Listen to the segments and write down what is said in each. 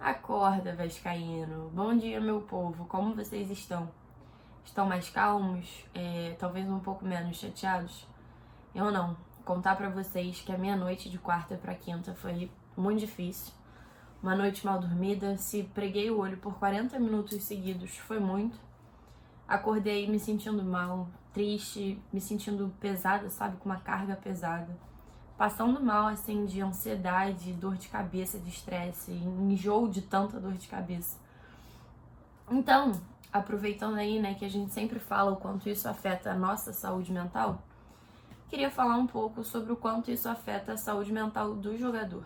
Acorda, vascaíno. Bom dia, meu povo. Como vocês estão? Estão mais calmos? Talvez um pouco menos chateados? Eu não. Contar pra vocês que a minha noite de quarta pra quinta foi muito difícil. Uma noite mal dormida. Se preguei o olho por 40 minutos seguidos, foi muito. Acordei me sentindo mal, triste, me sentindo pesada, sabe? Com uma carga pesada. Passando mal, assim, de ansiedade, dor de cabeça, de estresse, enjoo de tanta dor de cabeça. Então, aproveitando aí, né, que a gente sempre fala o quanto isso afeta a nossa saúde mental, queria falar um pouco sobre o quanto isso afeta a saúde mental do jogador.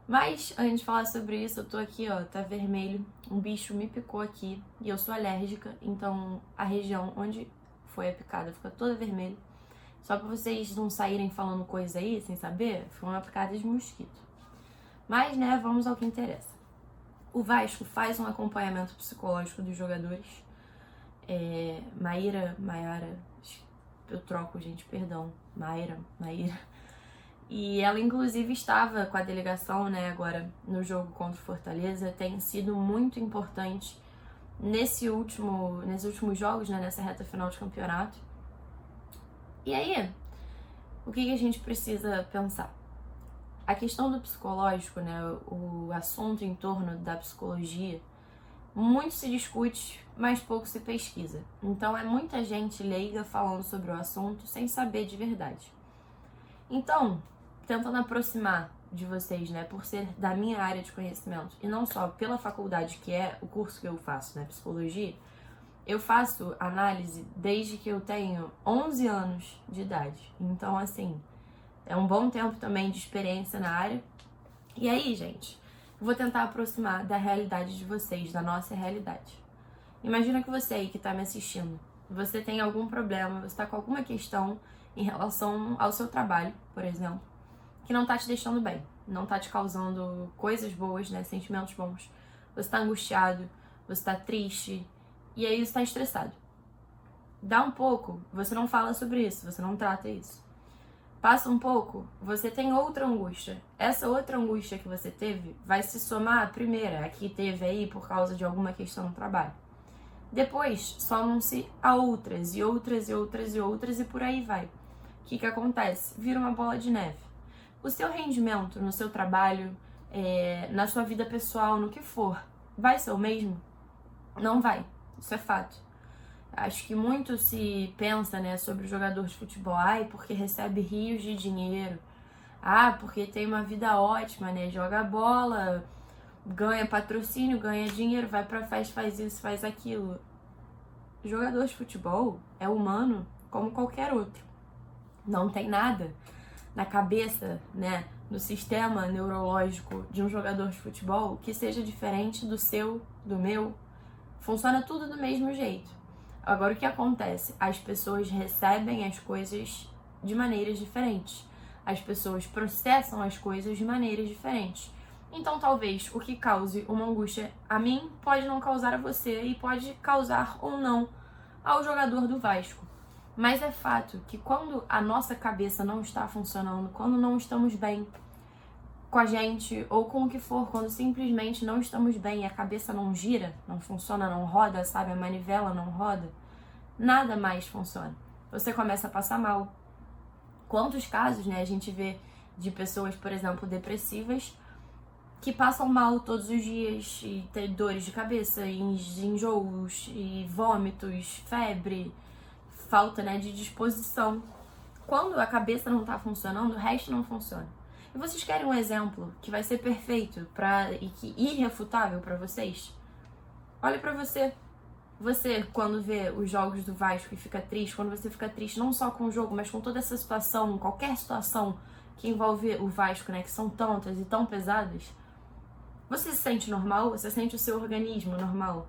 Mas, antes de falar sobre isso, eu tô aqui, ó, tá vermelho, um bicho me picou aqui e eu sou alérgica, então a região onde foi a picada fica toda vermelha. Só pra vocês não saírem falando coisa aí sem saber, foi uma picada de mosquito. Mas, né, vamos ao que interessa. O Vasco faz um acompanhamento psicológico dos jogadores. Maiara, eu troco, gente, perdão. Maíra. E ela, inclusive, estava com a delegação, né, agora no jogo contra o Fortaleza. Tem sido muito importante nesses últimos jogos, né, nessa reta final de campeonato. E aí, o que a gente precisa pensar? A questão do psicológico, né, o assunto em torno da psicologia, muito se discute, mas pouco se pesquisa. Então é muita gente leiga falando sobre o assunto sem saber de verdade. Então, tentando aproximar de vocês, né, por ser da minha área de conhecimento, e não só pela faculdade, que é o curso que eu faço, né, psicologia, eu faço análise desde que eu tenho 11 anos de idade. Então, assim, é um bom tempo também de experiência na área. E aí, gente, eu vou tentar aproximar da realidade de vocês, da nossa realidade. Imagina que você aí que tá me assistindo, você tem algum problema, você tá com alguma questão em relação ao seu trabalho, por exemplo, que não tá te deixando bem, não tá te causando coisas boas, né, sentimentos bons. Você tá angustiado, você tá triste, e aí você tá estressado. Dá um pouco, você não fala sobre isso, você não trata isso. Passa um pouco, você tem outra angústia. Essa outra angústia que você teve vai se somar à primeira, a que teve aí por causa de alguma questão no trabalho. Depois, somam-se a outras, e outras, e outras, e outras, e por aí vai. O que acontece? Vira uma bola de neve. O seu rendimento no seu trabalho, na sua vida pessoal, no que for, vai ser o mesmo? Não vai. Isso é fato. Acho que muito se pensa, né, sobre o jogador de futebol, porque recebe rios de dinheiro, porque tem uma vida ótima, né, joga bola, ganha patrocínio, ganha dinheiro, vai pra festa, faz isso, faz aquilo. O jogador de futebol é humano como qualquer outro. Não tem nada na cabeça, né, no sistema neurológico de um jogador de futebol que seja diferente do seu, do meu. Funciona tudo do mesmo jeito. Agora, o que acontece? As pessoas recebem as coisas de maneiras diferentes. As pessoas processam as coisas de maneiras diferentes. Então, talvez o que cause uma angústia a mim pode não causar a você e pode causar ou não ao jogador do Vasco. Mas é fato que quando a nossa cabeça não está funcionando, quando não estamos bem com a gente ou com o que for, quando simplesmente não estamos bem e a cabeça não gira, não funciona, não roda, sabe? A manivela não roda, nada mais funciona. Você começa a passar mal. Quantos casos, né, a gente vê de pessoas, por exemplo, depressivas, que passam mal todos os dias e tem dores de cabeça, enjoos, e vômitos, febre, falta, né, de disposição. Quando a cabeça não tá funcionando, o resto não funciona. E vocês querem um exemplo que vai ser perfeito e que irrefutável para vocês? Olha para você. Você, quando vê os jogos do Vasco e fica triste, quando você fica triste não só com o jogo, mas com toda essa situação, qualquer situação que envolve o Vasco, né, que são tantas e tão pesadas, você se sente normal? Você sente o seu organismo normal?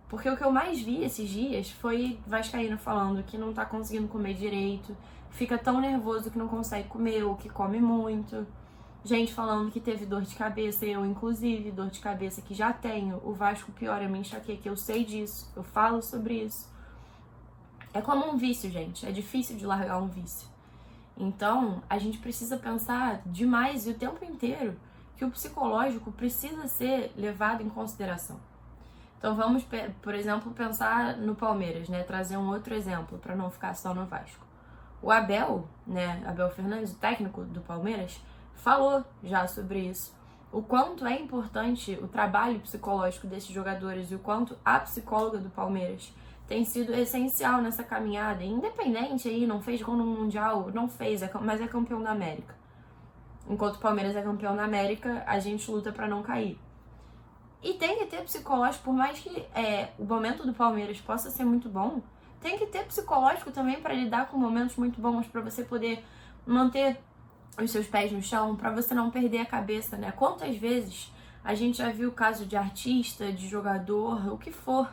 Porque o que eu mais vi esses dias foi vascaíno falando que não tá conseguindo comer direito, fica tão nervoso que não consegue comer ou que come muito. Gente falando que teve dor de cabeça, eu inclusive, dor de cabeça que já tenho. O Vasco piora a minha enxaqueca, eu sei disso, eu falo sobre isso. É como um vício, gente, é difícil de largar um vício. Então, a gente precisa pensar demais e o tempo inteiro que o psicológico precisa ser levado em consideração. Então vamos, por exemplo, pensar no Palmeiras, né? Trazer um outro exemplo para não ficar só no Vasco. O Abel, né? Abel Fernandes, o técnico do Palmeiras, falou já sobre isso. O quanto é importante o trabalho psicológico desses jogadores e o quanto a psicóloga do Palmeiras tem sido essencial nessa caminhada. Independente aí, não fez gol no Mundial, não fez, mas é campeão da América. Enquanto o Palmeiras é campeão da América, a gente luta para não cair. E tem que ter psicológico, por mais que o momento do Palmeiras possa ser muito bom, tem que ter psicológico também para lidar com momentos muito bons, para você poder manter os seus pés no chão, para você não perder a cabeça, né? Quantas vezes a gente já viu o caso de artista, de jogador, o que for,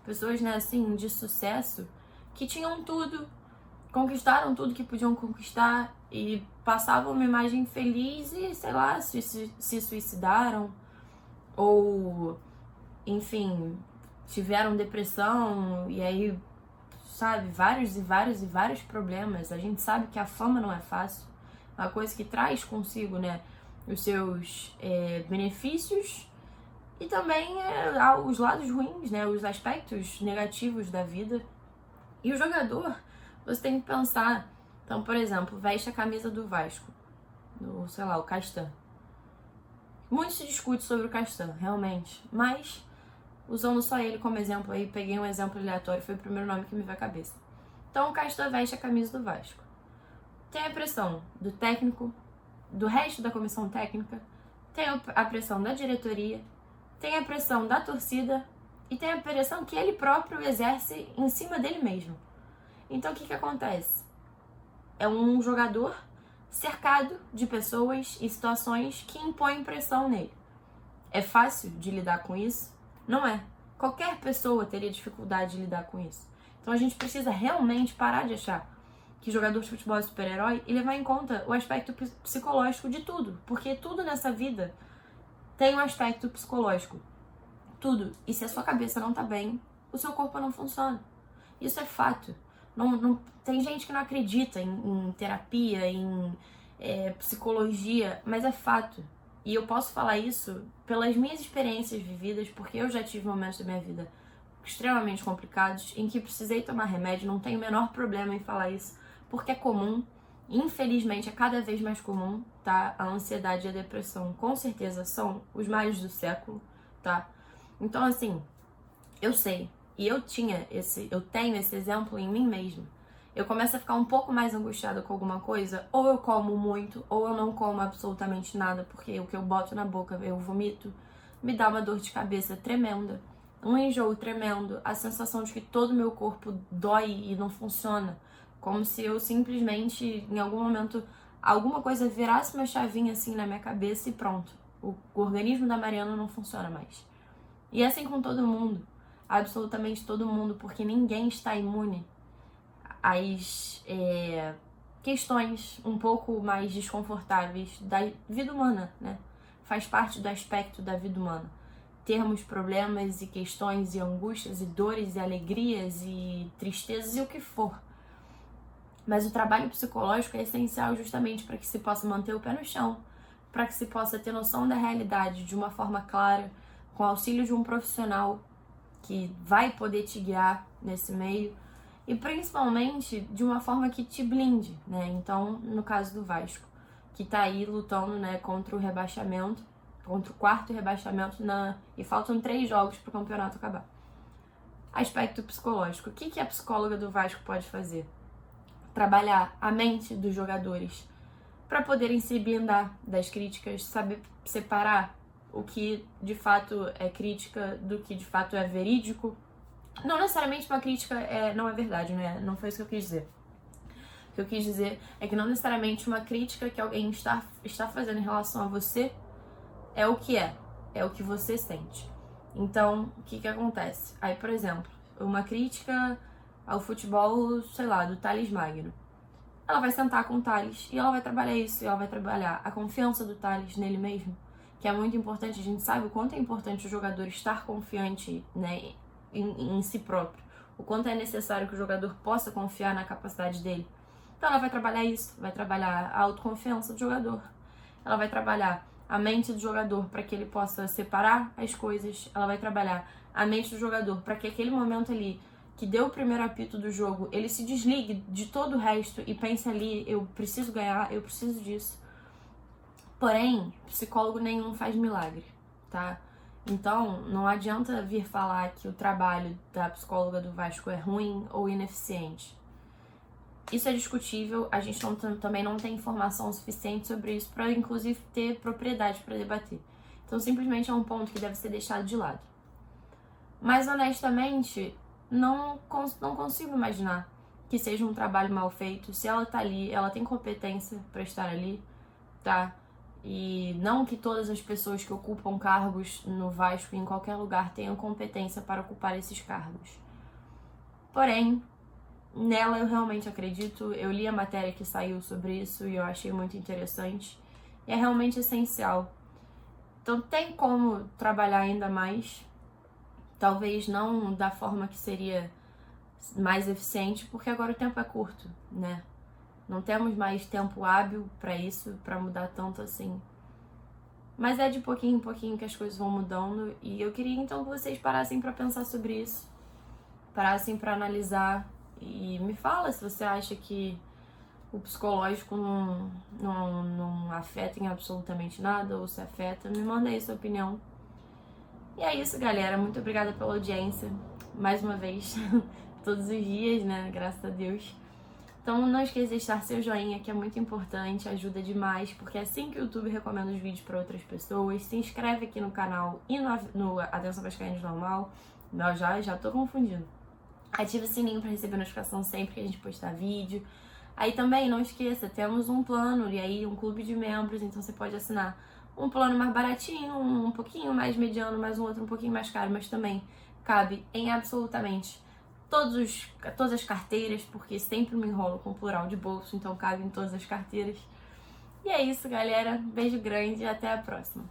pessoas, né, assim, de sucesso, que tinham tudo, conquistaram tudo que podiam conquistar e passavam uma imagem feliz e, sei lá, se suicidaram, ou, enfim, tiveram depressão e aí, sabe, vários problemas. A gente sabe que a fama não é fácil, é uma coisa que traz consigo, né, os seus benefícios e também os lados ruins, né, os aspectos negativos da vida. E o jogador, você tem que pensar, então, por exemplo, veste a camisa do Vasco, sei lá, o Castan. Muito se discute sobre o Castan, realmente, mas usando só ele como exemplo aí, peguei um exemplo aleatório, foi o primeiro nome que me veio à cabeça. Então o Castan veste a camisa do Vasco. Tem a pressão do técnico, do resto da comissão técnica, tem a pressão da diretoria, tem a pressão da torcida e tem a pressão que ele próprio exerce em cima dele mesmo. Então o que acontece? É um jogador cercado de pessoas e situações que impõem pressão nele. É fácil de lidar com isso? Não é. Qualquer pessoa teria dificuldade de lidar com isso. Então a gente precisa realmente parar de achar que jogador de futebol é super-herói e levar em conta o aspecto psicológico de tudo. Porque tudo nessa vida tem um aspecto psicológico. Tudo. E se a sua cabeça não tá bem, o seu corpo não funciona. Isso é fato. Tem gente que não acredita em terapia, em psicologia, mas é fato. E eu posso falar isso pelas minhas experiências vividas, porque eu já tive momentos da minha vida extremamente complicados, em que precisei tomar remédio, não tenho o menor problema em falar isso, porque é comum, infelizmente é cada vez mais comum, tá? A ansiedade e a depressão, com certeza, são os males do século, tá? Então, assim, eu sei, e eu tenho esse exemplo em mim mesma. Eu começo a ficar um pouco mais angustiada com alguma coisa, ou eu como muito, ou eu não como absolutamente nada, porque o que eu boto na boca eu vomito, me dá uma dor de cabeça tremenda, um enjoo tremendo, a sensação de que todo o meu corpo dói e não funciona, como se eu simplesmente, em algum momento, alguma coisa virasse uma chavinha assim na minha cabeça e pronto, o organismo da Mariana não funciona mais. E é assim com todo mundo, absolutamente todo mundo, porque ninguém está imune às questões um pouco mais desconfortáveis da vida humana, né? Faz parte do aspecto da vida humana. Termos problemas e questões e angústias e dores e alegrias e tristezas e o que for. Mas o trabalho psicológico é essencial justamente para que se possa manter o pé no chão, para que se possa ter noção da realidade de uma forma clara, com auxílio de um profissional que vai poder te guiar nesse meio e principalmente de uma forma que te blinde, né? Então, no caso do Vasco, que tá aí lutando, né, contra o rebaixamento, contra o quarto rebaixamento e faltam 3 jogos pro campeonato acabar. Aspecto psicológico. O que a psicóloga do Vasco pode fazer? Trabalhar a mente dos jogadores para poderem se blindar das críticas, saber separar o que de fato é crítica do que de fato é verídico. Não necessariamente uma crítica não é verdade, né? Não foi isso que eu quis dizer. O que eu quis dizer é que não necessariamente uma crítica que alguém está fazendo em relação a você é o que você sente. Então, o que acontece? Aí, por exemplo, uma crítica ao futebol, sei lá, do Thales Magno. Ela vai sentar com o Thales e ela vai trabalhar isso, e ela vai trabalhar a confiança do Thales nele mesmo, que é muito importante. A gente sabe o quanto é importante o jogador estar confiante, né, em si próprio, o quanto é necessário que o jogador possa confiar na capacidade dele. Então ela vai trabalhar isso, vai trabalhar a autoconfiança do jogador, ela vai trabalhar a mente do jogador para que ele possa separar as coisas, ela vai trabalhar a mente do jogador para que aquele momento ali que deu o primeiro apito do jogo, ele se desligue de todo o resto e pense ali, eu preciso ganhar, eu preciso disso. Porém, psicólogo nenhum faz milagre, tá? Então, não adianta vir falar que o trabalho da psicóloga do Vasco é ruim ou ineficiente. Isso é discutível, a gente também não tem informação suficiente sobre isso para, inclusive, ter propriedade para debater. Então, simplesmente é um ponto que deve ser deixado de lado. Mas, honestamente, não consigo imaginar que seja um trabalho mal feito. Se ela tá ali, ela tem competência para estar ali, tá? E não que todas as pessoas que ocupam cargos no Vasco, em qualquer lugar, tenham competência para ocupar esses cargos. Porém, nela eu realmente acredito. Eu li a matéria que saiu sobre isso e eu achei muito interessante. E é realmente essencial. Então tem como trabalhar ainda mais. Talvez não da forma que seria mais eficiente, porque agora o tempo é curto, né? Não temos mais tempo hábil para isso, para mudar tanto assim. Mas é de pouquinho em pouquinho que as coisas vão mudando. E eu queria então que vocês parassem para pensar sobre isso. Parassem para analisar. E me fala se você acha que o psicológico não afeta em absolutamente nada, ou se afeta. Me manda aí sua opinião. E é isso, galera. Muito obrigada pela audiência. Mais uma vez. Todos os dias, né? Graças a Deus. Então não esqueça de deixar seu joinha, que é muito importante, ajuda demais, porque é assim que o YouTube recomenda os vídeos para outras pessoas. Se inscreve aqui no canal e no Atenção Vascaínos Normal. Não, já tô confundindo. Ativa o sininho para receber notificação sempre que a gente postar vídeo. Aí também, não esqueça, temos um plano e aí um clube de membros, então você pode assinar um plano mais baratinho, um pouquinho mais mediano, mais um outro um pouquinho mais caro, mas também cabe em absolutamente todas as carteiras, porque sempre me enrolo com plural de bolso, então cabe em todas as carteiras. E é isso, galera. Beijo grande e até a próxima.